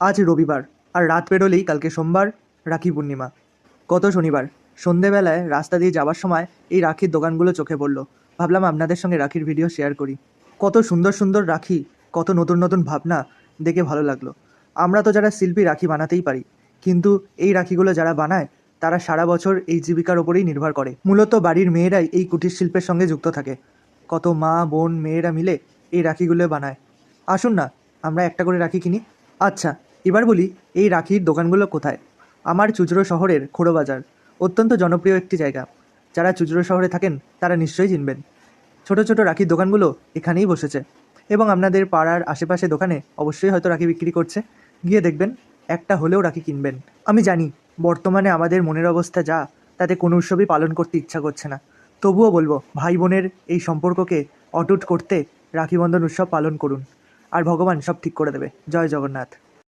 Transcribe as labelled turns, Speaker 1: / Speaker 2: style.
Speaker 1: আজ রবিবার, আর রাত পেরোলেই কালকে সোমবার, রাখি পূর্ণিমা। গত শনিবার সন্ধেবেলায় রাস্তা দিয়ে যাওয়ার সময় এই রাখির দোকানগুলো চোখে পড়লো। ভাবলাম আপনাদের সঙ্গে রাখির ভিডিও শেয়ার করি। কত সুন্দর সুন্দর রাখি, কত নতুন নতুন ভাবনা, দেখে ভালো লাগলো। আমরা তো যারা শিল্পী রাখি বানাতেই পারি, কিন্তু এই রাখিগুলো যারা বানায় তারা সারা বছর এই জীবিকার ওপরেই নির্ভর করে। মূলত বাড়ির মেয়েরাই এই কুটির শিল্পের সঙ্গে যুক্ত থাকে। কত মা বোন মেয়েরা মিলে এই রাখিগুলো বানায়। আসুন না, আমরা একটা করে রাখি কিনি। আচ্ছা, এবার বলি এই রাখির দোকানগুলো কোথায়। আমার চুঁচুড়ো শহরের খোড়ো বাজার অত্যন্ত জনপ্রিয় একটি জায়গা। যারা চুঁচুড়ো শহরে থাকেন তারা নিশ্চয়ই চিনবেন। ছোট ছোট রাখির দোকানগুলো এখানেই বসেছে, এবং আপনাদের পাড়ার আশেপাশে দোকানে অবশ্যই হয়তো রাখি বিক্রি করছে। গিয়ে দেখবেন, একটা হলেও রাখি কিনবেন। আমি জানি বর্তমানে আমাদের মনের অবস্থা যা, তাতে কোনো উৎসবই পালন করতে ইচ্ছা করছে না। তবুও বলবো, ভাই বোনের এই সম্পর্ককে অটুট করতে রাখি বন্ধন উৎসব পালন করুন, আর ভগবান সব ঠিক করে দেবে। জয় জগন্নাথ।